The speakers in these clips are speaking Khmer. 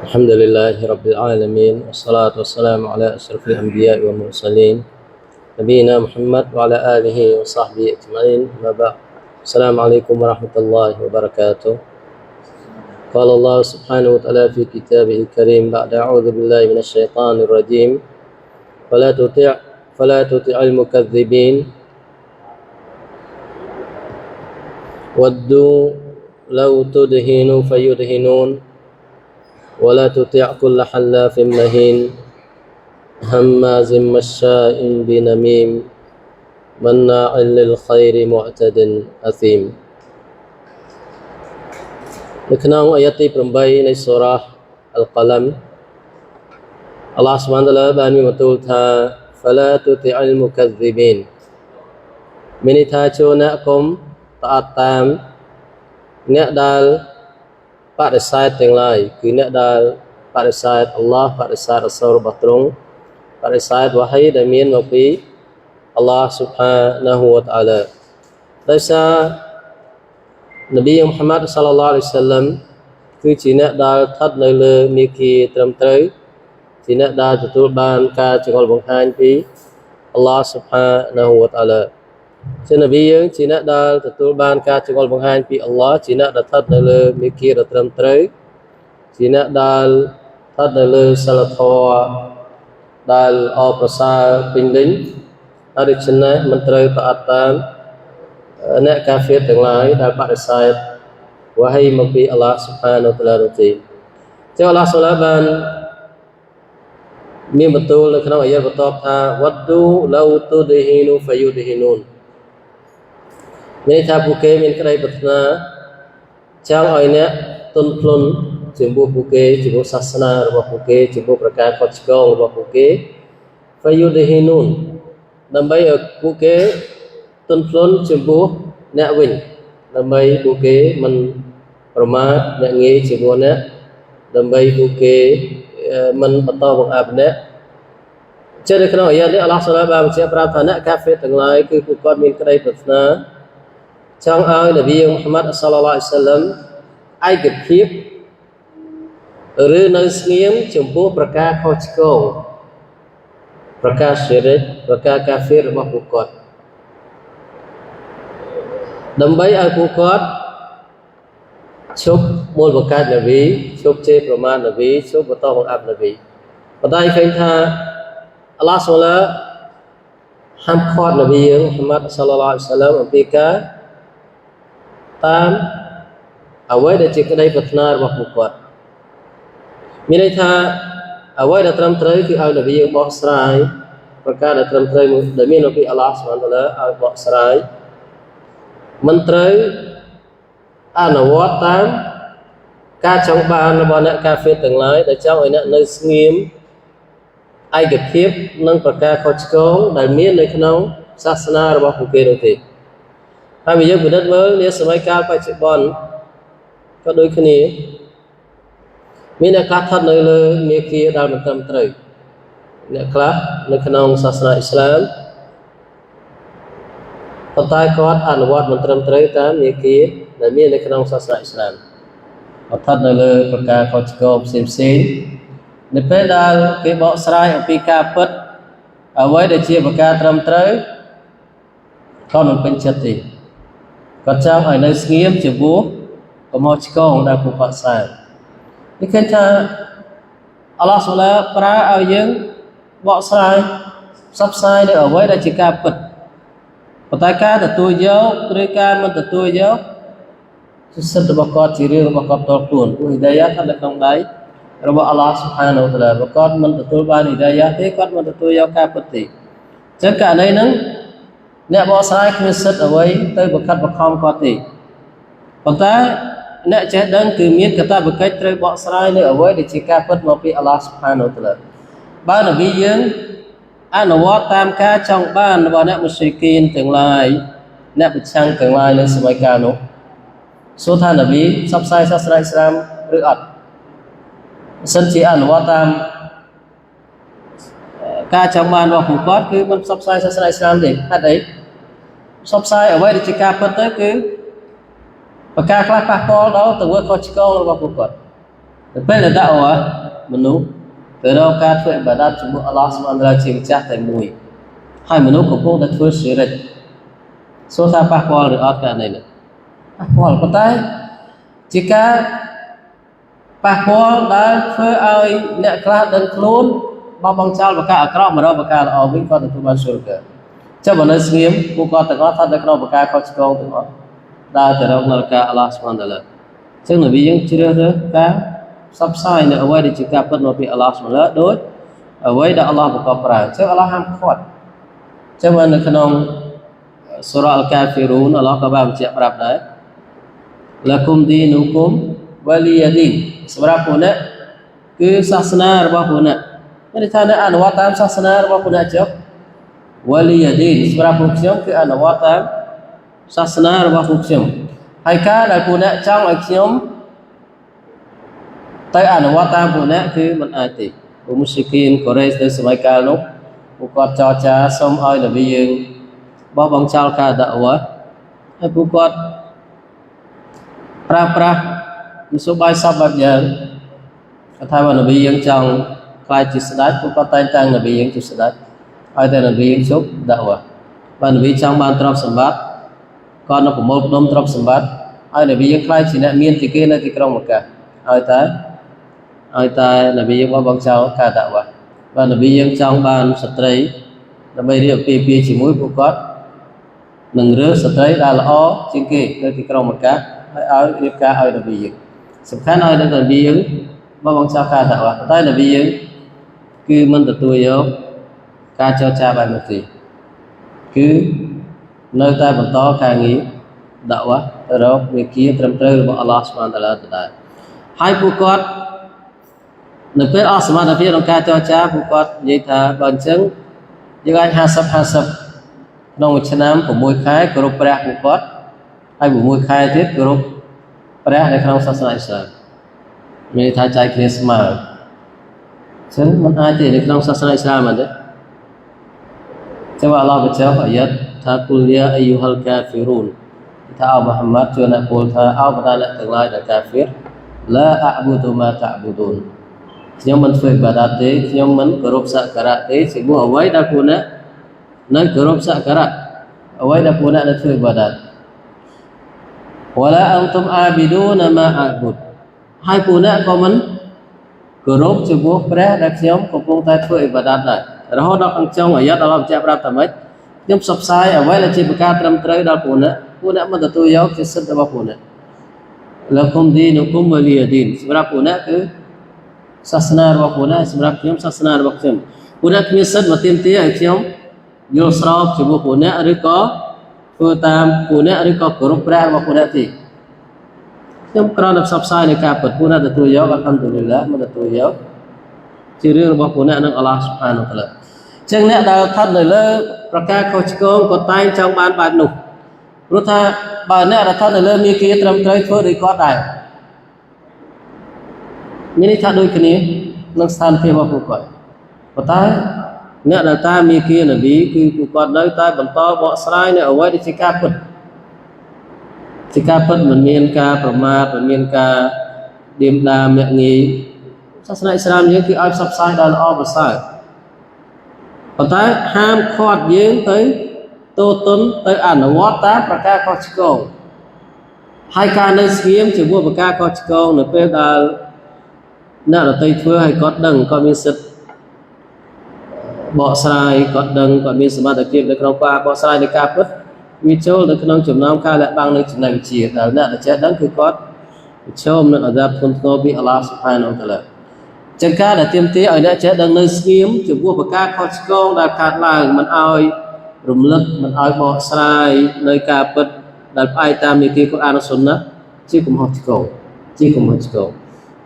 الحمد لله رب العالمين والصلاة والسلام على أشرف الأنبياء والمرسلين نبينا محمد وعلى آله وصحبه أجمعين أما بعد السلام عليكم ورحمة الله وبركاته قال الله سبحانه وتعالى في كتابه الكريم بعد أعوذ بالله من الشيطان الرجيم فلا تطع المكذبين ودوا لو تدهن فيدهنون ولا تطع كل حلاف مهين هماز مشاء بنميم مناع للخير معتد أثيم នៅក្នុងអាយ៉ាតទី8នៃសូរ៉ាអលកលំអល់ឡោះស៊ុបហានតាឡាបានមានបន្ទូលថា فلا تطع المكذبين មានន័យថាចូលអ្នកកុំតអត់តាមអ្នកដែលបដិសេធទាំងឡាយគឺអ្នកដែលបដិសេធអល់ឡោះបដិសេធរ៉ាស៊ូលរបស់ទ្រង់បដិសេធវ៉ាហីដែលមានមកពីអល់ឡោះស៊ុបហានាហ៊ូវតាអាឡាដោយសារនប៊ីមូហាម៉ាត់សាឡឡឡោះអាឡៃហ៊ីវសល្លាមគឺជាអ្នកដែលស្ថិតនៅលើមាគ៌ាត្រឹមត្រូវជាអ្នកដែលទទួលបានការចង្អុលបង្ហាញពីអល់ឡោះស៊ុបហានាហ៊ូវតាអាឡាជានប៊ីយើងជាអ្នកដែលទទួលបានការចង្អុលបង្ហាញពីអល់ឡោះជាអ្នកដែលស្ថិតនៅលើមាគ៌ាដ៏ត្រឹមត្រូវជាអ្នកដែលស្ថិតនៅលើសិលធម៌ដែលល្អប្រសើរពេញលេញហើយដូច្នេះមិនត្រូវប្រអត់តាមអ្នកកាហ្វេរទាំងឡាយដែលបដិសេធវ៉ាហីមកពីអល់ឡោះស៊ុបហានាហ៊ូវតាអាឡានោះទេចឹងអល់ឡោះស៊ុបហានបានមានបន្ទូលនៅក្នុងអាយ៉ាតបន្ទាប់ថាវ៉ាឌូឡៅទូឌីហ៊ីនូហ្វយុឌីហ៊ីនូនមានថាពួកគេមានក្តីប្រាថ្នាចង់ឲ្យអ្នកទន់ភ្លន់ចំពោះពួកគេចំពោះសាសនារបស់ពួកគេចំពោះប្រការខុសឆ្គងរបស់ពួកគេហ្វយុឌីហ៊ីនូនដើម្បីឲ្យពួកគេទន់ភ្លន់ចំពោះអ្នកវិញដើម្បីពួកគេមិនប្រមាថអ្នកងាយជាមួយអ្នកដើម្បីពួកគេមិនបន្តបង្អាប់អ្នកចេះនៅក្នុងអាយ៉ាតនេះអល់ឡោះស៊ុបហានបានបញ្ជាក់ប្រាប់ថាអ្នកកាហ្វេរទាំងឡាយគឺពួកគាត់មានក្តីប្រាថ្នាចង់ឲ្យនប៊ីមូហាម៉ាត់សល្លឡោះអាឡៃហ៊ីវសល្លាមឯកភាពឬនៅស្ងៀមចំពោះប្រការខុសឆ្គងប្រការស៊ីរិកប្រការកាហ្វេររបស់ពួកគាត់ដើម្បីឲ្យពួកគាត់ឈប់មូលបង្កើតនប៊ីឈប់ជេរប្រមាថនប៊ីឈប់បន្តបង្អាប់នប៊ីប៉ុន្តែឃើញថាអល់ឡោះស៊ុបហានហាមឃាត់នប៊ីមូហាម៉ាត់សល្លឡោះអាឡៃហ៊ីវសល្លាមអំពីការតាមអ្វីដែលជាក្តីប្រាថ្នារបស់ពួកគាត់មានន័យថាអ្វីដែលត្រឹមត្រូវគឺឲ្យនប៊ីបកស្រាយប្រការដែលត្រឹមត្រូវដែលមាននៅពីអល់ឡោះស៊ុបហានតាឡាឲ្យបកស្រាយមិនត្រូវអនុវត្តតាមការចង់បានរបស់អ្នកកាហ្វេរទាំងឡាយដែលចង់ឲ្យអ្នកនៅស្ងៀមឯកភាពនិងប្រការខុសឆ្គងដែលមាននៅក្នុងសាសនារបស់ពួកគេនោះទេហើយយើងពិនិត្យមើលនាសម័យកាលបច្ចុប្បន្នក៏ដូចគ្នាមានអ្នកខ្លះស្ថិតនៅលើមាគ៌ាដែលមិនត្រឹមត្រូវអ្នកខ្លះនៅក្នុងសាសនាអ៊ីស្លាមប៉ុន្តែគាត់អនុវត្តមិនត្រឹមត្រូវតាមមាគ៌ាដែលមាននៅក្នុងសាសនាអ៊ីស្លាមគាត់ស្ថិតនៅលើប្រការខុសឆ្គងផ្សេងៗនៅពេលដែលគេបកស្រាយអំពីការពិតអ្វីដែលជាប្រការត្រឹមត្រូវគាត់មិនពេញចិត្តទេគាត់ចង់ឲ្យនៅស្ងៀមចំពោះកំហុសឆ្គងដែលពួកគាត់សាងនេះឃើញថាអល់ឡោះស៊ុបហានប្រើឲ្យយើងបកស្រាយផ្សព្វផ្សាយនៅអ្វីដែលជាការពិតប៉ុន្តែការទទួលយកឬការមិនទទួលយកគឺសិទ្ធិរបស់គាត់ជារឿងរបស់គាត់ផ្ទាល់ខ្លួនព្រោះហ៊ីដាយ៉ាស្ថិតនៅក្នុងដៃរបស់អល់ឡោះស៊ុបហានាហ៊ូវតាអាឡាបើគាត់មិនទទួលបានហ៊ីដាយ៉ាទេគាត់មិនទទួលយកការពិតទេអញ្ចឹងករណីហ្នឹងអ្នកបកស្រាយគ្មានសិទ្ធិអ្វីទៅបង្ខិតបង្ខំគាត់ទេប៉ុន្តែអ្នកចេះដឹងគឺមានកាតព្វកិច្ចត្រូវបកស្រាយនៅអ្វីដែលជាការពិតមកពីអល់ឡោះស៊ុបហានាហ៊ូវតាអាឡាបើនប៊ីយើងអនុវត្តតាមការចង់បានរបស់អ្នកមុស្រិគីនទាំងឡាយអ្នកប្រឆាំងទាំងឡាយនៅសម័យកាលនោះសួរថានប៊ីផ្សព្វផ្សាយសាសនាអ៊ីស្លាមឬអត់បើសិនជាអនុវត្តតាមការចង់បានរបស់ពួកគាត់គឺមិនផ្សព្វផ្សាយសាសនាអ៊ីស្លាមទេហេតុអីផ្សព្វផ្សាយអ្វីដែលជាការពិតទៅគឺប្រការខ្លះប៉ះពាល់ដល់ទង្វើខុសឆ្គងរបស់ពួកគាត់ អ ពេលដែលដាក់មនុស្សទៅរកការធ្វើឥបាដាតជាមួយអល់ឡោះស៊ុបហានតាឡាជាម្ចាស់តែមួយហើយមនុស្សកំពុងតែធ្វើស៊ីរិកសួរថាប៉ះពាល់ឬអត់ករណីនេះប៉ះពាល់ប៉ុន្តែជាការប៉ះពាល់ដែលធ្វើឲ្យអ្នកខ្លះដឹងខ្លួនបោះបង់ចោលបកាអាក្រក់មករកបកាល្អវិញគាត់ទទួលបានសុរកាចាំបើនៅស្ងៀមពួកគាត់ទាំងអស់ថានៅក្នុងបកាខុសឆ្គងទាំងអស់ដើរទៅរកនរកាអល់ឡោះស៊ុបហានតាឡាអញ្ចឹងនប៊ីយើងជ្រើសរើសការផ្សព្វផ្សាយនៅអ្វីដែលជាការពិតមកពីអល់ឡោះស៊ុបហានតាឡាដូចអ្វីដែលអល់ឡោះប្រកបប្រើអញ្ចឹងអល់ឡោះហាមឃាត់អញ្ចឹងនៅក្នុងសូរ៉ាអល់កាហ្វីរូនអល់ឡោះក៏បានបញ្ជាក់ប្រាប់ដែរឡាគុំឌីនូគុំវ៉ាលីយ៉ាឌីនសម្រាប់ពួកអ្នកគឺសាសនារបស់ពួកអ្នកមានន័យថាអ្នកអនុវត្តតាមសាសនារបស់ពួកអ្នកចុះវ៉ាលីយ៉ាឌីនសម្រាប់ពួកខ្ញុំគឺអនុវត្តតាមសាសនារបស់ពួកខ្ញុំហើយការដែលពួកអ្នកចង់ឲ្យខ្ញុំទៅអនុវត្តតាមពួកអ្នកគឺមិនអាចទេពួកមុស្លីគីនកូរ៉េនៅសម័យកាលនោះពួកគាត់ចរចាសូមឲ្យនប៊ីយើងបោះបង់ចោលការដាក់វ៉ាហើយពួកគាត់ប្រើប្រាស់មធ្យោបាយសពបែបយ៉ាងគាត់ថាបើនប៊ីយើងចង់ខ្លាចជាស្ដេចពួកគាត់តែងតាំងនប៊ីយើងជាស្ដេចឲ្យតែនប៊ីយើងជប់ដាក់វ៉ាបើនប៊ីចង់បានទ្រព្យសម្បត្តិគាត់នៅប្រមូលផ្ដុំទ្រព្យសម្បត្តិឲ្យនប៊ីយើងខ្លាចជាអ្នកមានជាគេនៅទីក្រុងមក្កាឲ្យតែនប៊ីយើងបោះបង់ចោលការដាក់វ៉ាបើនប៊ីយើងចង់បានស្ត្រីដើម្បីរៀបអាពាហ៍ពិពាហ៍ជាមួយពួកគាត់នឹងរើសស្ត្រីដែលល្អជាងគេនៅទីក្រុងមក្កាហើយឲ្យរៀបការឲ្យនប៊ីយើងសំខាន់ឲ្យនប៊ីយើងបោះបង់ចោលការដាក់វ៉ាតែនប៊ីយើងគឺមិនទទួលយកការចរចាបែបនេះទេគឺនៅតែបន្តការងារដាក់វ៉ាទៅរកវិជាត្រឹមត្រូវរបស់អល់ឡោះស៊ុបហានតាឡាដដែលហើយពួកគាត់នៅពេលអស់សមត្ថភាពក្នុងការចរចាពួកគាត់និយាយថាបើអញ្ចឹងយើងអាច50ក្នុងមួយឆ្នាំ6ខែគោរពព្រះពួកគាត់ហើយ6ខែទៀតគោរពព្រះនៅក្នុងសាសនាអ៊ីស្លាមមានន័យថាចែកគ្នាស្មើអញ្ចឹងមិនអាចទេនៅក្នុងសាសនាអ៊ីស្លាមអត់ទេចឹងអល់ឡោះបញ្ជាក់អាយ៉ាត់ថាគុលយ៉ាអ៊ីយូហលកាហ្វីរូនថាអោមហាម៉ាត់ជួយអ្នកពោលថាអោបតាអ្នកទាំងឡាយដែលកាហ្វៀរឡាអាប៊ូឌូម៉ាតាប៊ូឌូនខ្ញុំមិនធ្វើឥបាដាតទេខ្ញុំមិនគោរពសក្ការៈទេជាមួយអ្វីដែលពួកអ្នកនៅគោរពសក្ការៈអ្វីដែលពួកអ្នកនៅធ្វើឥបាដាតវ៉ាឡាអន្តុមអាប៊ីឌូនម៉ាអាប៊ូដហើយពួកអ្នកក៏មិនគោរពចំពោះព្រះដែលខ្ញុំកំពុងតែធ្វើឥបាដាតដែររហូតដល់ខាងចុងអាយ៉ាត់អល់ឡោះបញ្ជាក់ប្រាប់ថាម៉េចខ្ញុំផ្សព្វផ្សាយអ្វីដែលជាប្រការត្រឹមត្រូវដល់ពួកអ្នកមិនទទួលយកជាសិទ្ធិរបស់ពួកអ្នកឡាគុំឌីនូគុំវ៉ាលីយ៉ាឌីនសម្រាប់ពួកអ្នកគឺសាសនារបស់ពួកអ្នកសម្រាប់ខ្ញុំសាសនារបស់ខ្ញុំពួកអ្នកគ្មានសិទ្ធិមកទាមទារឲ្យខ្ញុំយល់ស្របជាមួយពួកអ្នកឬក៏ធ្វើតាមពួកអ្នកឬក៏គោរពព្រះរបស់ពួកអ្នកទេខ្ញុំគ្រាន់តែផ្សព្វផ្សាយនៃការពិតពួកអ្នកទទួលយកអល់ហាំឌុលីឡាមិនទទួលយកជារឿងរបស់ពួកអ្នកនិងអល់ឡោះស៊ុបហានតាឡាអញ្ចឹងអ្នកដែលស្ថិតនៅលើប្រការខុសឆ្គងក៏តែងចង់បានបែបនោះព្រោះថាបើអ្នកដែលស្ថិតនៅលើមាគ៌ាត្រឹមត្រូវធ្វើដូចគាត់ដែរមានន័យថាដូចគ្នានឹងស្ថានភាពរបស់ពួកគាត់ប៉ុន្តែអ្នកដែលតាមមាគ៌ានប៊ីគឺពួកគាត់នៅតែបន្តបកស្រាយនៅអ្វីដែលជាការពិតមិនមានការប្រមាថមិនមានការឌៀមដាមញាក់ងាយសាសនាអ៊ីស្លាមយើងគឺឲ្យផ្សព្វផ្សាយដល់ល្អប្រសើរប៉ុន្តែហាមឃាត់យើងទៅតូតន់ទៅអនុវត្តតាមប្រការខុសឆ្គងហើយការនៅស្ងៀមជាមួយប្រការខុសឆ្គងនៅពេលដែលអ្នកដទៃធ្វើឲ្យគាត់ដឹងគាត់មានសិទ្ធិបកស្រាយគាត់ដឹងគាត់មានសមត្ថភាពនៅក្នុងការបកស្រាយនៃការពិតវាចូលទៅក្នុងចំណោមការលះបង់នៃចំណេះវិជ្ជាដែលអ្នកដែលចេះដឹងគឺគាត់ប្រឈមនឹងអាសាបធ្ងន់ធ្ងរពីអល់ឡោះស៊ុបហានតាឡាចឹងការដែលទាមទារឲ្យអ្នកចេះដឹងនៅស្ងៀមចំពោះប្រការខុសឆ្គងដែលកើតឡើងមិនឲ្យរំលឹកមិនឲ្យបកស្រាយនៅការពិតដែលផ្អែកតាមនីតិកូរ៉ាននិងស៊ុនណាជាកំហុសឆ្គង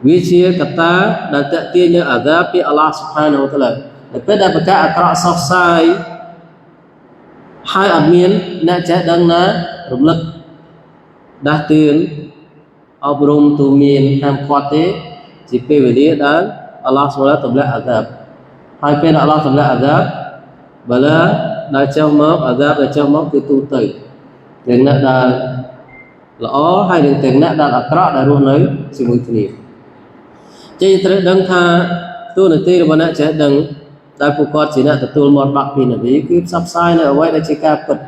វាជាកត្តាដែលតេទៀងនៅអាសាបពីអល់ឡោះស៊ុបហានតាឡាតែពេលដែលប្រការអាក្រក់សោកសាយហើយអត់មានអ្នកចេះដឹងណារំលឹកដាស់តឿនអប់រំទូមានហាមឃាត់ទេជាពេលវេលាដែលអល់ឡោះស៊ុបហានទម្លាក់អាសាបហើយពេលអល់ឡោះទម្លាក់អាសាបបើឡាដែលចុះមកអាសាបដែលចុះមកគឺទូទៅទាំងអ្នកដែលល្អហើយនឹងទាំងអ្នកដែលអាក្រក់ដែលរស់នៅជាមួយគ្នា ចេះត្រូវដឹងថាទូនាទីរបស់អ្នកចេះដឹងដែលពួកគាត់ជាអ្នកទទួលមរតកពីនប៊ីគឺផ្សព្វផ្សាយនៅអ្វីដែលជាការពិត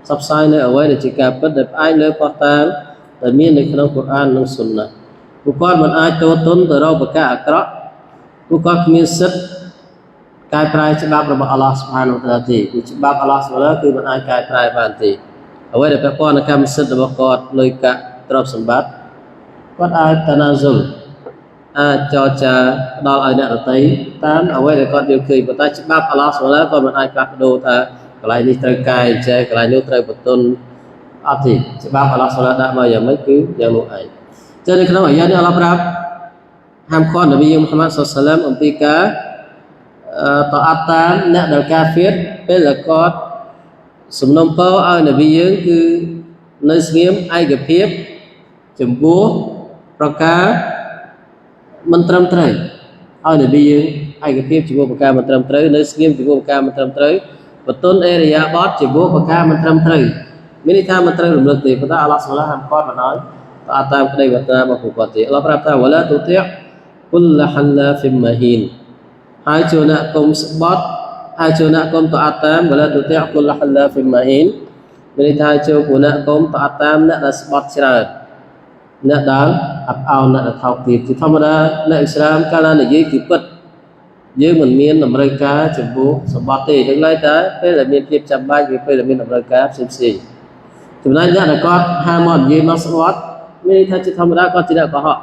ផ្សព្វផ្សាយនៅអ្វីដែលជាការពិតដែលផ្អែកលើផុសតាងដែលមាននៅក្នុងកូរ៉ាននិងស៊ុនណាពួកគាត់មិនអាចទោទណ្ឌទៅរកប្រការអាក្រក់ពួកគាត់គ្មានសិទ្ធិកែប្រែច្បាប់របស់អាឡោះស៊ុបហានវតាអាឡាទេគឺច្បាប់អាឡោះស៊ុបហានគឺមិនអាចកែប្រែបានទេអ្វីដែលពាក់ព័ន្ធនឹងកម្មសិទ្ធិរបស់គាត់លុយកាក់ទ្រព្យសម្បត្តិគាត់អាចតាណាស៊ុលអាចចរចាផ្ដល់ឲ្យអ្នកដទៃតាមអ្វីដែលគាត់យល់ឃើញប៉ុន្តែច្បាប់អាឡោះស៊ុបហានក៏មិនអាចផ្លាស់ប្ដូរថាកន្លែងនេះត្រូវកែចេះកន្លែងនោះត្រូវបន្ទន់អត់ទេច្បាប់អាឡោះស៊ុបហានដាក់មកយ៉ាងម៉េចគឺយ៉ាងនោះឯងចឹងនៅក្នុងអាយ៉ានេះអាឡោះប្រាប់ហាមឃាត់នប៊ីមូហាម៉ាត់ សល្លឡោះអាឡៃហ៊ីវ៉ាសល្លាមអំពីការតអាប់តាមអ្នកដែលកាហ្វៀរពេលដែលគាត់សំណូមពរឲ្យនប៊ីយើងគឺនៅស្ងៀមឯកភាពចំពោះប្រការមិនត្រឹមត្រូវឲ្យនប៊ីយើងឯកភាពចំពោះប្រការមិនត្រឹមត្រូវនៅស្ងៀមចំពោះប្រការមិនត្រឹមត្រូវបន្ទន់អេរិយាបថចំពោះប្រការមិនត្រឹមត្រូវមានន័យថាមិនត្រូវរំលឹកទេប៉ុន្តែអាឡោះស៊ុបហានហាមឃាត់មិនឲ្យតអាប់តាមក្តីប្រាថ្នារបស់ពួកគាត់ទេអល់ឡោះប្រាប់ថាវ៉ាឡាទុតិគុលហល្លាហ្វិមម៉ាហ៊ីនហើយចូលអ្នកគុំស្បត់ហើយចូលអ្នកគុំតអាប់តាមវ៉ាឡាទុតិគុលហល្លាហ្វិមម៉ាហ៊ីនមានន័យថាចូលពួកអ្នកគុំតអាប់តាមអ្នកដែលស្បត់ច្រើនអ្នកដែលអាប់អោនអ្នកដែលថោកទាបជាធម្មតាអ្នកអ៊ីស្លាមកាលណានិយាយគឺពិតយើងមិនមានតម្រូវការចំពោះសម្បត្តិទេដូចឡើយតែពេលដែលមានភាពចាំបាច់ឬពេលដែលមានតម្រូវការផ្សេងៗចំណែកអ្នកដែលគាត់ហាមកនិយាយមកស្បត់មានន័យថាជាធម្មតាគាត់ជាអ្នកកុហក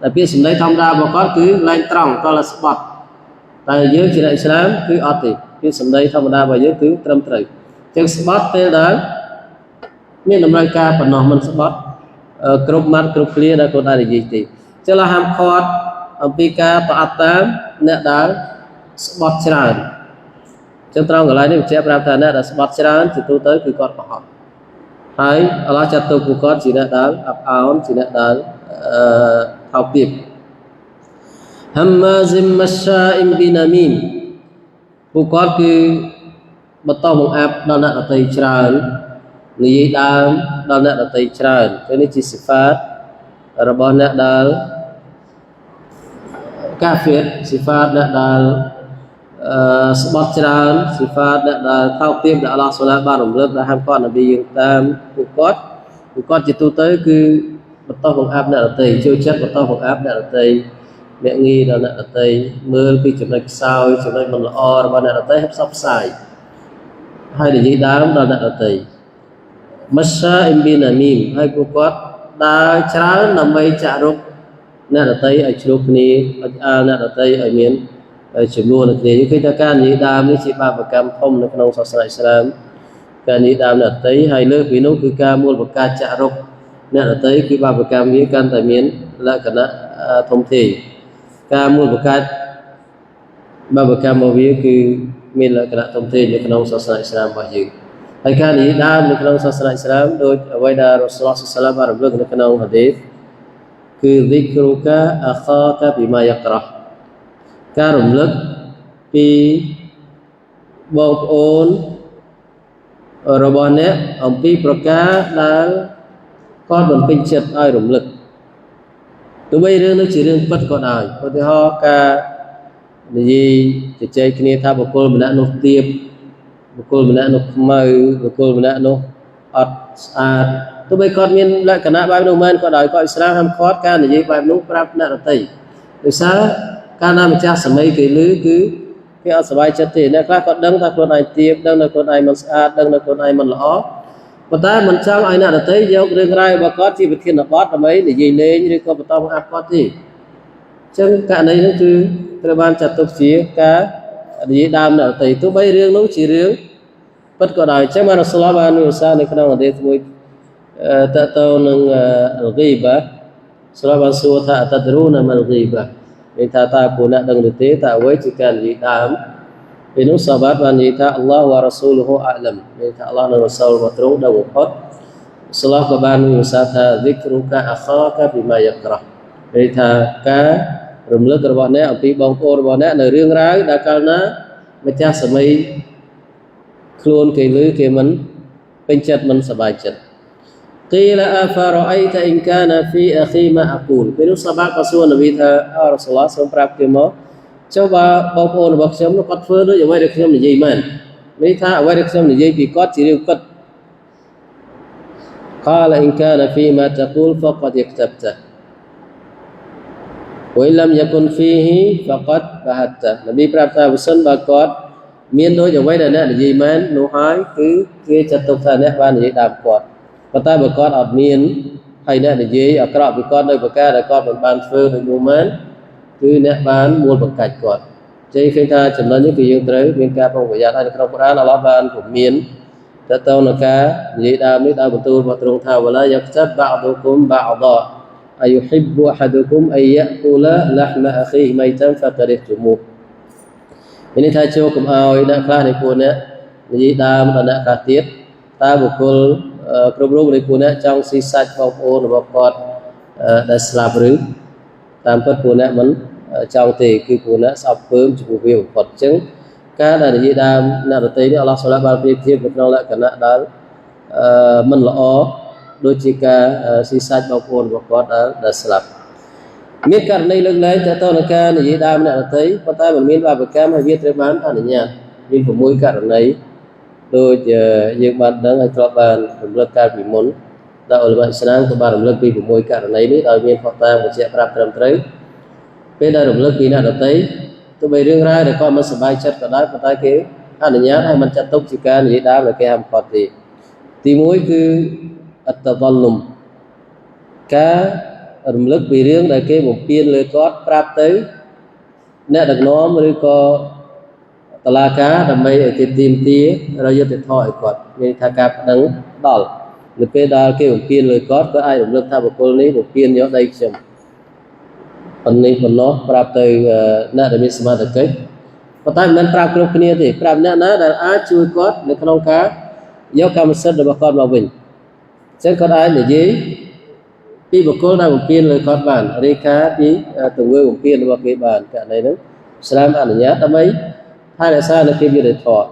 តែពាក្យសម្ដីធម្មតារបស់គាត់គឺឡើងត្រង់គាត់ឡើងស្បត់តែយើងជាអ្នកអ៊ីស្លាមគឺអត់ទេពាក្យសម្ដីធម្មតារបស់យើងគឺត្រឹមត្រូវចឹងស្បត់ពេលដែលមានតម្រូវការបំណោះមិនស្បត់គ្រប់ម៉ាត់គ្រប់ឃ្លាដែលគាត់អាចនិយាយទេចឹងឡើយហាមឃាត់អំពីការតអាប់តាមអ្នកដែលស្បត់ច្រើនចឹងត្រង់កន្លែងនេះបញ្ជាក់ប្រាប់ថាអ្នកដែលស្បត់ច្រើនជាទូទៅគឺគាត់កុហកហើយអាឡោះចាត់ទុកពួកគាត់ជាអ្នកដែលអាប់អោនជាអ្នកដែលថោកទាបហាម៉ាហ្ស៊ីមម៉ាសាអ៊ីមប៊ីណាមីមពួកគាត់គឺបន្តបង្អាប់ដល់អ្នកដទៃច្រើននិយាយដើមដល់អ្នកដទៃច្រើនគឺនេះជាសិហ្វាតរបស់អ្នកដែលកាហ្វៀរសិហ្វាតអ្នកដែលស្បត់ច្រើនសិហ្វាតអ្នកដែលថោកទាបដែលអាឡោះស៊ុបហានបានរំលឹកដែលហាមឃាត់នប៊ីយើងតាមពួកគាត់ជាទូទៅគឺបន្តបង្អាប់អ្នកដទៃចូលចិត្តបន្តបង្អាប់អ្នកដទៃមាក់ងាយដល់អ្នកដទៃមើលពីចំណុចខ្សោយចំណុចមិនល្អរបស់អ្នកដទៃហើយផ្សព្វផ្សាយហើយនិយាយដើមដល់អ្នកដទៃម៉ាសាអ៊ីមប៊ីណាមីមហើយពួកគាត់ដើរច្រើនដើម្បីចាក់រុកអ្នកដទៃឲ្យជ្រុះគ្នាឲ្យអើអ្នកដទៃឲ្យមានចំនួននៅគ្នាគឺថាការនិយាយដើមនេះជាបាបកម្មធំនៅក្នុងសាសនាអ៊ីស្លាមការនិយាយដើមអ្នកដទៃហើយលើពីនោះគឺការមូលបង្កើតចាក់រុកអ្នកដទៃគឺបាបកម្មវាកាន់តែមានលក្ខណៈធំធេងការមូលបង្កើតបាបកម្មរបស់វាគឺមានលក្ខណៈធំធេងនៅក្នុងសាសនាអ៊ីស្លាមរបស់យើងហើយការនិយាយដើមនៅក្នុងសាសនាអ៊ីស្លាមដោយអ្វីដែលរ៉ូស៊ូលសល្លឡោះបានរំលឹកនៅក្នុងហាឌីសគឺ ذِكْرُكَ أَخَاكَ بِمَا يَكْرَهُ ការរំលឹកពីបងប្អូនរបស់អ្នកអំពីប្រការដែលគាត់មិនពេញចិត្តឲ្យរំលឹកទោះបីរឿងនោះជារឿងពិតក៏ដោយឧទាហរណ៍ការនិយាយជជែកគ្នាថាបុគ្គលម្នាក់នោះទាបបុគ្គលម្នាក់នោះខ្មៅបុគ្គលម្នាក់នោះអត់ស្អាតទោះបីគាត់មានលក្ខណៈបែបនោះមែនក៏ដោយក៏អ៊ីស្លាមហាមឃាត់ការនិយាយបែបនោះប្រាប់អ្នកដទៃដោយសារកាលណាម្ចាស់សម័យគេឮគឺគេអត់សប្បាយចិត្តទេអ្នកខ្លះគាត់ដឹងថាខ្លួនឯងទាបដឹងថាខ្លួនឯងមិនស្អាតដឹងថាខ្លួនឯងមិនល្អប៉ុន្តែមិនចង់ឲ្យអ្នកដទៃយករឿងរ៉ាវរបស់គាត់ជាវិធានបទដើម្បីនិយាយលេងឬក៏បន្តបង្អាប់គាត់ទេអញ្ចឹងករណីនេះគឺត្រូវបានចាត់ទុកជាការនិយាយដើមអ្នកដទៃទោះបីរឿងនោះជារឿងពិតក៏ដោយអញ្ចឹងបានរ៉ូស៊ូលបានមានឧស្សាហ៍នៅក្នុងហាឌីសមួយតើតើនឹងអលហ្គីបាស្រាប់បានសួរថាតដរូណាម៉ាល់ហ្គីបាមានថាតើពួកអ្នកដឹងឬទេតើអ្វីជាការនិយាយដើមពេលនោះសាហាបបាននិយាយថាអល់ឡោះវ៉ារ៉ាស៊ូលហ៊ូអាឡំមានថាអល់ឡោះនិងរ៉ាស៊ូលរបស់ទ្រង់ដឹងបំផុតស្លាក៏បានមានឧស្សាហ៍ថា ذِكْرُكَ أَخَاكَ بِمَا يَكْرَهُ មានថាការរំលឹករបស់អ្នកអំពីបងប្អូនរបស់អ្នកនៅរឿងរ៉ាវដែលកាលណាម្ចាស់សម័យខ្លួនគេឮគេមិនពេញចិត្តមិនសប្បាយចិត្ត قيل أفرأيت إن كان في أخي ما أقول ពេលនោះសាបាក៏សួរនប៊ីថាអរ៉ាស៊ូលឡោះសូមប្រាប់គេមកចុះបើបងប្អូនរបស់ខ្ញុំនោះគាត់ធ្វើដូចអ្វីដែលខ្ញុំនិយាយមែននេះថាអ្វីដែលខ្ញុំនិយាយពីគាត់ជារឿងពិត قال إن كان فيما تقول فقد اكتبته وإن لم يكن فيه فقد بهته នប៊ីប្រាប់ថាបើសិនបើគាត់មានដូចអ្វីដែលអ្នកនិយាយមែននោះហើយគឺគេចាត់ទុកថាអ្នកបាននិយាយតាមគាត់ប៉ុន្តែបើគាត់អត់មានហើយអ្នកនិយាយអាក្រក់ពីគាត់នៅប្រការដែលគាត់មិនបានធ្វើដូចនោះមែនគឺអ្នកបានមូលបង្កាច់គាត់ជ័យឃើញថាចំណុចនេះគឺយើងត្រូវមានការប្រុងប្រយ័ត្នហើយនៅក្នុងកូរ៉ានអាឡោះបានពមៀនទៅទៅនឹងការនិយាយដើមនេះដោយបន្ទូលរបស់ទ្រង់ថាវឡាយ៉ាក្តាបបាអឌុគុមបាអដាអាយុហ៊ីប៊ូអហាឌុគុមអៃយ៉ាគូឡាឡាហ្មាអខីម៉ៃតានហ្វាការិះជូមូនេះថាចូលកុំឲ្យអ្នកខ្លះនៃពួកអ្នកនិយាយដើមដល់អ្នកខ្លះទៀតតើបុគ្គលគ្រប់រូបនៃពួកអ្នកចង់ស៊ីសាច់បងប្អូនរបស់គាត់ដែលស្លាប់ឬតាមពិតពួកអ្នកមិនចង់ទេគឺពួកអ្នកស្អប់ពើមចំពោះវាបំផុតអញ្ចឹងការដែលនិយាយដើមអ្នកដទៃនេះអល់ឡោះសុបហានបានប្រៀបធៀបនៅក្នុងលក្ខណៈដែលមិនល្អដូចជាការស៊ីសាច់បងប្អូនរបស់គាត់ដែលស្លាប់មានករណីលើកលែងទៅនឹងការនិយាយដើមអ្នកដទៃប៉ុន្តែមិនមានបាបកម្មហើយវាត្រូវបានអនុញ្ញាតមាន6ករណីដូចយើងបានដឹងហើយធ្លាប់បានរំលឹកកាលពីមុនដែលអ៊ុលម៉ាអ៊ីស្លាមក៏បានរំលឹកពី6ករណីនេះដោយមានផុសតាងបញ្ជាក់ប្រាប់ត្រឹមត្រូវពេលដែលរំលឹកពីអ្នកដទៃទោះបីរឿងរ៉ាវដែលគាត់មិនសប្បាយចិត្តក៏ដោយប៉ុន្តែគេអនុញ្ញាតឲ្យមិនចាត់ទុកជាការនិយាយដើមដែលគេហាមឃាត់ទេទី1គឺអត្តវលុំការរំលឹកពីរឿងដែលគេបំពេញលើគាត់ប្រាប់ទៅអ្នកដឹកនាំឬក៏តឡាការដើម្បីឲ្យគេទីមទារយុទ្ធធម៌ឲ្យគាត់មានថាការប្តឹងដល់នៅពេលដែលគេបំពេញលើគាត់ក៏អាចរំលឹកថាបុគ្គលនេះបំពេញយកដីខ្ញុំប៉ុណ្នេះប៉ុណ្ណោះប្រាប់ទៅអ្នកដែលមានសមត្ថកិច្ចប៉ុន្តែមិនមែនប្រាប់គ្រប់គ្នាទេប្រាប់អ្នកណាដែលអាចជួយគាត់នៅក្នុងការយកកម្មសិទ្ធិរបស់គាត់មកវិញអញ្ចឹងគាត់អាចនិយាយពីបុគ្គលដែលបំពេញលើគាត់បានរាយការណ៍ពីទង្វើបំពេញរបស់គេបានករណីហ្នឹងឥស្លាមអនុញ្ញាតដើម្បីថែរក្សានៅភាពយុត្តិធម៌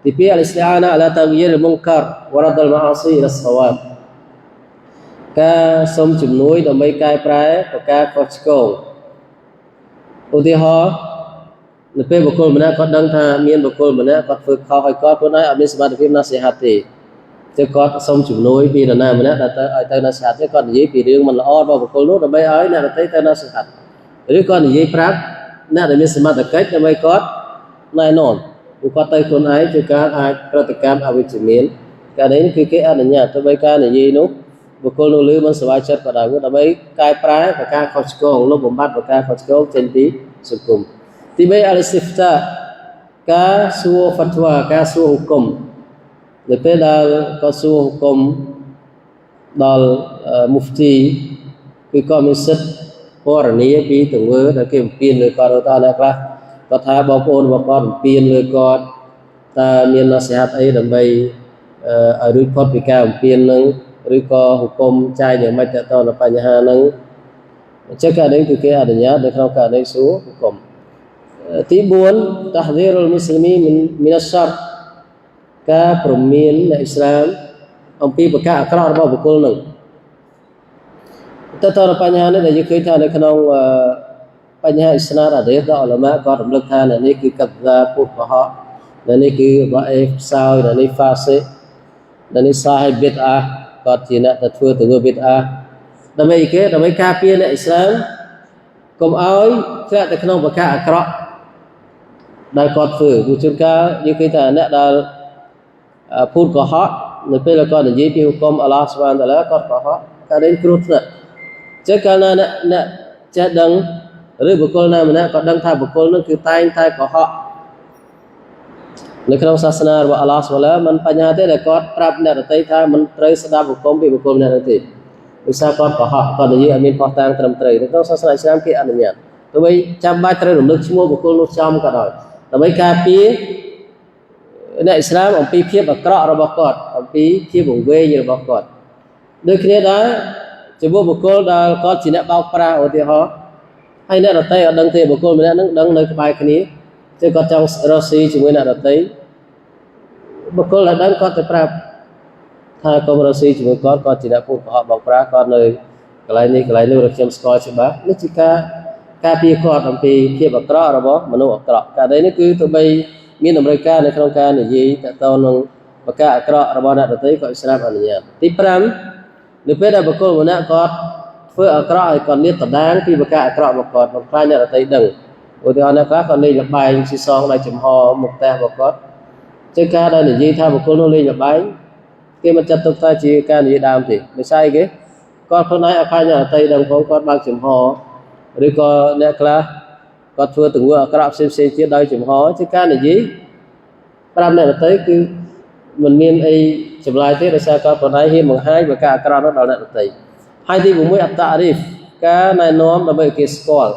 ទី2អលិស្តិអាណាអាឡាតាហ្វីរមុនការវរ៉ាដលម៉ាអាស៊ីអ៊ីសវ៉ាបការសុំជំនួយដើម្បីកែប្រែប្រការខុសឆ្គងឧទាហរណ៍នៅពេលបុគ្គលម្នាក់គាត់ដឹងថាមានបុគ្គលម្នាក់គាត់ធ្វើខុសហើយគាត់ខ្លួនឯងអត់មានសមត្ថភាពណាសិហាត់ទេតែគាត់សុំជំនួយពីនរណាម្នាក់ដែលទៅឲ្យទៅណាសិហាត់ទេគាត់និយាយពីរឿងមិនល្អរបស់បុគ្គលនោះដើម្បីឲ្យអ្នកដទៃទៅណាសិហាត់ឬគាត់និយាយប្រាប់អ្នកដែលមានសមត្ថកិច្ចដើម្បីគាត់ណែនាំពួកគាត់ទៅខ្លួនឯងជាការអាចប្រតិកម្មអវិជ្ជមានករណីនេះគឺគេអនុញ្ញាតទៅបីការនិយាយនោះបុគ្គលនោះលឺមិនសប្បាយចិត្តក៏ដោយដើម្បីកែប្រែប្រការខុសឆ្គងលុបបំបាត់ប្រការខុសឆ្គងចេញពីសង្គមទី3អលិស្តិហ្វតាការសួរហ្វាត់វ៉ាការសួរហុគមនៅពេលដែលគាត់សួរហុគមដល់មូហ្វទីគឺគាត់មានសិទ្ធិពណ៌នាពីទង្វើដែលគេបំពេញលើគាត់ទៅអ្នកខ្លះគាត់ថាបងប្អូនរបស់គាត់បំពេញលើគាត់តើមាននសិហាតអីដើម្បីឲ្យរួចផុតពីការបំពេញនឹងឬក៏ហុគមចាយយ៉ាងម៉េចទៅដល់បញ្ហាហ្នឹងអញ្ចឹងករណីគឺគេអនុញ្ញាតនៅក្នុងករណីសួរហុគមទី4តាហ្ឌីរុលមូស្លីមីនមីនអស្សរការព្រមានអ្នកអ៊ីស្លាមអំពីប្រការអាក្រក់របស់បុគ្គលនឹងទៅដល់បញ្ហានេះដែលយើងឃើញថានៅក្នុងបញ្ហាអ៊ីស្លាមអាដេសដល់អ៊ុលម៉ាក៏រំលឹកថានេះគឺកាត់ដាពុទ្ធកុហកនេះគឺបាអេផ្សោយនេះហ្វាសិនេះសាហិប៊ីតអាគាត់ជាអ្នកដែលធ្វើទង្វើប៊ីតអាដើម្បីគេដើម្បីការពារអ្នកអ៊ីស្លាមកុំឲ្យធ្លាក់ទៅក្នុងប្រការអាក្រក់ដែលគាត់ធ្វើព្រោះជួនកាលយើងឃើញថាអ្នកដែលពូតកុហកនៅពេលគាត់និយាយពីហុគមអល់ឡោះស៊ុបហានតាឡាគាត់កុហកការនេះគ្រោះថ្នាក់ចឹងកាលណាអ្នកចេះដឹងឬបុគ្គលណាម្នាក់ក៏ដឹងថាបុគ្គលនោះគឺតែងតែកុហកនៅក្នុងសាសនារបស់អល់ឡោះស៊ុបហានមិនបញ្ហាទេដែលគាត់ប្រាប់អ្នកដទៃថាមិនត្រូវស្ដាប់ហុគមពីបុគ្គលម្នាក់នោះទេដោយសារគាត់កុហកគាត់និយាយឲ្យមានផុសតាងត្រឹមត្រូវនៅក្នុងសាសនាអ៊ីស្លាមគេអនុញ្ញាតទោះបីចាំបាច់ត្រូវរំលឹកឈ្មោះបុគ្គលនោះចំក៏ដោយដើម្បីការពារអ្នកអ៊ីស្លាមអំពីភាពអាក្រក់របស់គាត់អំពីភាពវង្វេងរបស់គាត់ដូចគ្នាដែរចំពោះបុគ្គលដែលគាត់ជាអ្នកបោកប្រាស់ឧទាហរណ៍ហើយអ្នកដទៃអត់ដឹងទេបុគ្គលម្នាក់ហ្នឹងដឹងនៅក្បែរគ្នាតែគាត់ចង់រស់ស៊ីជាមួយអ្នកដទៃបុគ្គលដែលដឹងគាត់ទៅប្រាប់ ថាកុំរស់ស៊ីជាមួយគាត់គាត់ជាអ្នកពុះប្រហោះបោកប្រាស់គាត់នៅកន្លែងនេះកន្លែងនោះរកខ្ញុំស្គាល់ច្បាស់នេះជាការពារគាត់អំពីភាពអាក្រក់របស់មនុស្សអាក្រក់ករណីនេះគឺទោះបីមានតម្រូវការនៅក្នុងការនិយាយតទៅនឹងបកាអាក្រក់របស់អ្នកដទៃក៏ឥស្លាមអនុញ្ញាតទី5នៅពេលដែលបុគ្គលម្នាក់គាត់ធ្វើអាក្រក់ហើយគាត់លាតត្រដាងពីបកាអាក្រក់របស់គាត់បំផ្លាញអ្នកដទៃដឹងឧទាហរណ៍អ្នកខ្លះគាត់លេងល្បែងស៊ីសងដោយចំហមុខផ្ទះរបស់គាត់ជាការដែលនិយាយថាបុគ្គលនោះលេងល្បែងគេមិនចាត់ទុកថាជាការនិយាយដើមទេមិនស្អីគេគាត់ខ្លួនឯងអភ័យអ្នកដទៃដឹងផងគាត់បើកចំហឬក៏អ្នកខ្លះគាត់ធ្វើទង្វើអាក្រក់ផ្សេងៗទៀតដោយចំហជាការនិយាយប្រាប់អ្នកដទៃគឺមិនមានអីចម្លើយទេដោយសារគាត់ខ្លួនឯងហ៊ានបង្ហាញបកាអាក្រក់នោះដល់អ្នកដទៃហើយទី6អត្តអរិហ្វការណែនាំដើម្បីឲ្យគេស្គាល់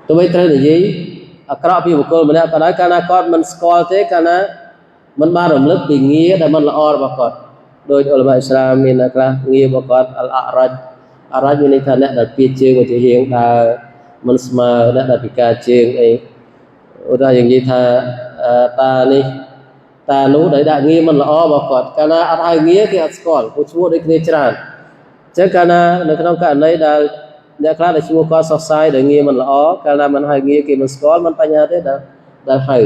ទោះបីត្រូវនិយាយអាក្រក់ពីបុគ្គលម្នាក់ក៏ដោយកាលណាគាត់មិនស្គាល់ទេកាលណាមិនបានរំលឹកពីងារដែលមិនល្អរបស់គាត់ដោយឧលមាអ៊ីស្លាមមានអ្នកខ្លះងាររបស់គាត់អលអរ៉ាច់មានន័យថាអ្នកដែលពីជើងមកជាហៀងដើរមិនស្មើអ្នកដែលពិការជើងអីឧទាហរណ៍យ៉ាងនិយាយថាតានេះតានោះដែលដាក់ងារមិនល្អរបស់គាត់កាលណាអត់ឲ្យងារគេអត់ស្គាល់ពួកឈ្មោះដូចគ្នាច្រើនអញ្ចឹងកាលណានៅក្នុងករណីដែលអ្នកខ្លះដែលឈ្មោះគាត់សោះសាយដោយងារមិនល្អកាលណាមិនឲ្យងារគេមិនស្គាល់មិនបញ្ហាទេដែលហៅ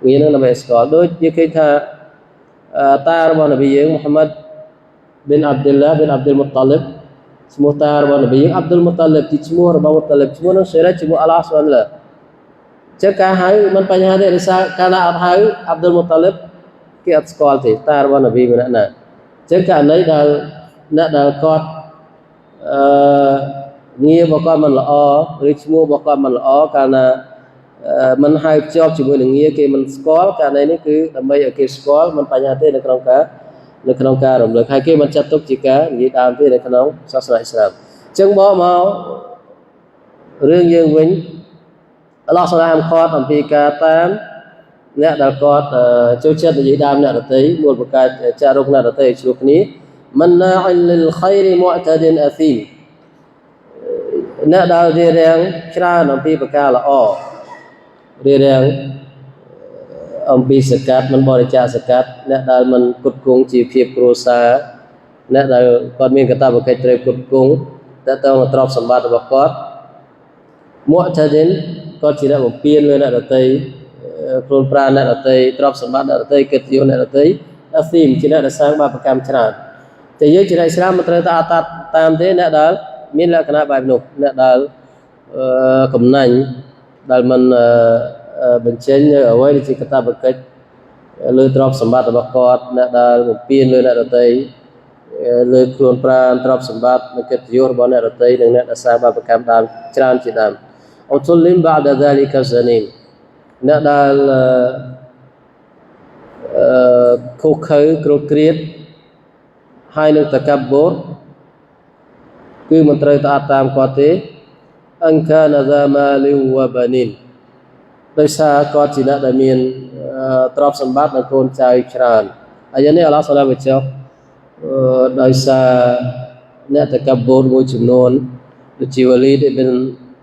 ងារនឹងដើម្បីស្គាល់ដូចយើងឃើញថាតារបស់នប៊ីយើងមូហាម៉ាត់ប៊ីនអាប់ឌុលឡាប៊ីនអាប់ឌុលមុតតាលិបឈ្មោះតារបស់នប៊ីយើងអាប់ឌុលមុតតាលិបទីឈ្មោះរបស់មុតតាលិបឈ្មោះនោះសេរីឈ្មោះអល់ឡោះស៊ុបហានឡាចឹងការហៅមិនបញ្ហាទេដោយសារកាលណាអត់ហៅអាប់ឌុលមុតតាលិបគេអត់ស្គាល់ទេតារបស់នប៊ីម្នាក់ណាចឹងករណីដែលអ្នកដែលគាត់ងាររបស់គាត់មិនល្អឬឈ្មោះរបស់គាត់មិនល្អកាលណាមិនហៅភ្ជាប់ជាមួយនឹងងារគេមិនស្គាល់ករណីនេះគឺដើម្បីឲ្យគេស្គាល់មិនបញ្ហាទេនៅក្នុងការរំលឹកហើយគេមិនចាត់ទុកជាការនិយាយដើមទេនៅក្នុងសាសនាអ៊ីស្លាមអញ្ចឹងមករឿងយើងវិញអល់ឡោះសូមហាមឃាត់អំពីការតាមអ្នកដែលគាត់ចូលចិត្តនិយាយដើមអ្នកដទៃមូលបង្កើតចារុកអ្នកដទៃឆ្លោះគ្នាមិនណាអ៊ីលលខៃរមុអតឌិនអាស៊ីមអ្នកដែលរៀបរៀងច្រើនអំពីប្រការល្អរៀបរៀងអំពីសកាត់មិនបរិច្ចាគសកាត់អ្នកដែលមិនគុតគង់ជាភាពគ្រួសារអ្នកដែលគាត់មានកាតព្វកិច្ចត្រូវគុតគង់តើតើទ្រព្យសម្បត្តិរបស់គាត់មុអតឌិនគាត់ជាអ្នកបំពេញលើអ្នកដទៃខ្លួនប្រាណអ្នកដទៃទ្រព្យសម្បត្តិអ្នកដទៃកិត្តិយសអ្នកដទៃអាស៊ីមជាអ្នកដែលសាងបាបកម្មច្រើនតែយើងជាអ្នកអ៊ីស្លាមមិនត្រូវតាមទេអ្នកដែលមានលក្ខណៈបែបនោះអ្នកដែលកំណាញ់ដែលមិនបញ្ចេញនៅអ្វីដែលជាកាតព្វកិច្ចលើទ្រព្យសម្បត្តិរបស់គាត់អ្នកដែលបំពេញលើអ្នកដទៃលើខ្លួនប្រាណទ្រព្យសម្បត្តិនិងកិត្តិយសរបស់អ្នកដទៃនិងអ្នកដែលសាងបាបកម្មតាមច្រើនជាដើមអ៊ូតុលីមបាដហ្សាលីកាហ្សានីមអ្នកដែលខុសខើគ្រោតគ្រាតហើយនឹងតកាបូរគឺមិនត្រូវតាមគាត់ទេអង្កាណាហ្សាម៉ាលីវ៉ាបានីនដោយសារគាត់ជាអ្នកដែលមានទ្រព្យសម្បត្តិនិងកូនចៅច្រើនហើយនេះអល់ឡោះសូឡាបញ្ចុះដោយសារអ្នកតកាបូរមួយចំនួនដូចជាវ៉ាលីដអ៊ីប៊ិន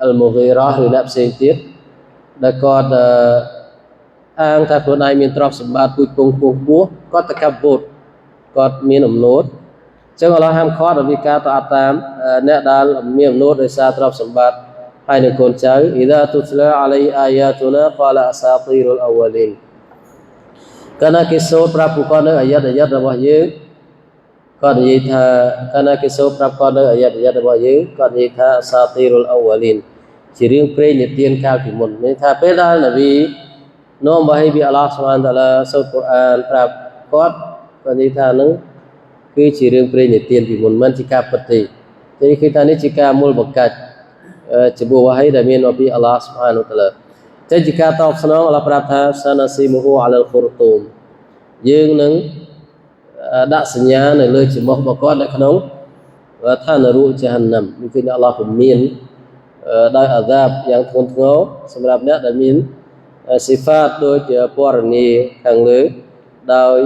អលមូហ្គីរ៉ាឬអ្នកផ្សេងទៀតដែលគាត់អាងថាខ្លួនឯងមានទ្រព្យសម្បត្តិពូជពងពោះគាត់តកាបូរគាត់មានអំណួតចឹងអល់ឡោះហាមឃាត់ពីការតាមអ្នកដែលមានអំណួតដោយសារទ្រព្យសម្បត្តិហើយនឹងកូនចៅអ៊ីដាទុស្លាអាឡៃអាយ៉ាទូណាកាឡាអសាទីរុលអវលីនកាលណាគេសូត្រប្រាប់ពួកគាត់នៅអាយ៉ាតរបស់យើងគាត់និយាយថាកាលណាគេសូត្រប្រាប់គាត់នៅអាយ៉ាតរបស់យើងគាត់និយាយថាអសាទីរុលអវលីនជារឿងព្រេងនិទានកាលពីមុនមានថាពេលដែលនប៊ីនាំវ៉ាហ៊ីពីអល់ឡោះស៊ុបហានតាឡាសូត្រកូរ៉ានប្រាប់គាត់និយាយថានឹងគឺជារឿងព្រេងនិទានពីមុនមិនជាការពិតទេតែគឺថានេះជាការមូលបង្កាច់ជាបុវ៉ាហ៊ីដែលមានមកពីអល់ឡោះស៊ុបហានតាឡាតែជាការតបស្នងអល់ឡោះប្រាប់ថាសាណាស៊ីមូហ៊ូអាឡាល់ខុរទូមយើងនឹងដាក់សញ្ញានៅលើច្រមុះរបស់គាត់នៅក្នុងឋាននរកជហានណាំនេះគឺអល់ឡោះពមមានដោយអាហ្សាបយ៉ាងធ្ងន់ធ្ងរសម្រាប់អ្នកដែលមានស៊ីហ្វាតដូចពណ៌នាខាងលើដោយ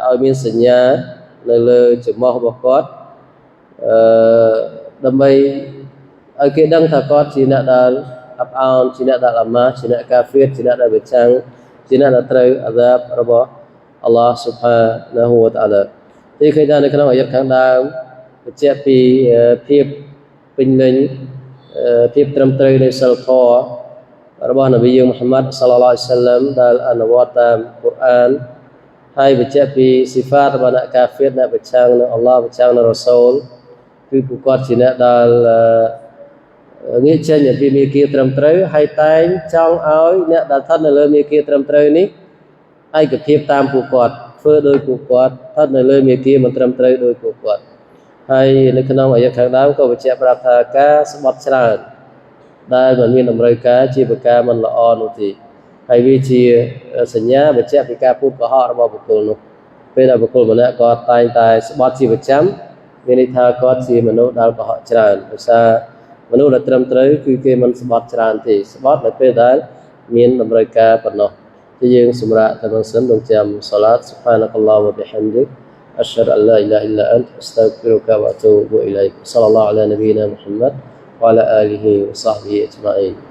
ឲ្យមានសញ្ញានៅលើច្រមុះរបស់គាត់ដើម្បីឲ្យគេដឹងថាគាត់ជាអ្នកដែលអាប់អោនជាអ្នកដែលអាម៉ាជាអ្នកកាហ្វៀតជាអ្នកដែលប្រឆាំងជាអ្នកដែលត្រូវអាហ្សាបរបស់អល់ឡោះស៊ុបហានាហ៊ូវតាអាឡា thì khi taในក្នុងអាយ័តខាងដើមបញ្ជាក់ពីភាពពេញលេញភាពត្រឹមត្រូវនៃសិលធម៌របស់នប៊ីយើងមូហាម៉ាត់សល្លឡោះអាឡៃហ៊ីវ៉ាសល្លមដែលអនុវត្តតាមកុរអានហើយបញ្ជាក់ពីស៊ីហ្វាតរបស់អ្នកកាហ្វៀរអ្នកប្រឆាំងនឹងអល់ឡោះប្រឆាំងនឹងរ៉ាស៊ូលគឺពួកគាត់ជាអ្នកដែលងាកចេញពីមាគ៌ាត្រឹមត្រូវហើយតែងចង់ឲ្យអ្នកដែលស្ថិតនៅលើមាគ៌ាត្រឹមត្រូវនេះឯកភាពតាមពួកគាត់ធ្វើដោយពួកគាត់ស្ថិតនៅលើមាគ៌ាមិនត្រឹមត្រូវដោយពួកគាត់ហើយនៅក្នុងអាយ័តខាងដើមក៏បញ្ជាក់ប្រាប់ថាការស្បត់ច្រើនដែលមិនមានតម្រូវការជាប្រការមិនល្អនោះទេហើយវាជាសញ្ញាបញ្ជាក់ពីការពុតកុហករបស់បុគ្គលនោះពេលដែលបុគ្គលម្នាក់គាត់តែងតែស្បត់ជាប្រចាំមានន័យថាគាត់ជាមនុស្សដែលកុហកច្រើនដោយសារមនុស្សដែលត្រឹមត្រូវគឺគេមិនស្បត់ច្រើនទេស្បត់នៅពេលដែលមានតម្រូវការប៉ុណ្ណោះជាយើងសម្រាប់តែនឹងសិនរងចាំសាឡាត Subhanakallah wa bihamdik أشهد أن لا إله إلا أنت أستغفرك وأتوب إليك صلى الله على نبينا محمد وعلى آله وصحبه أجمعين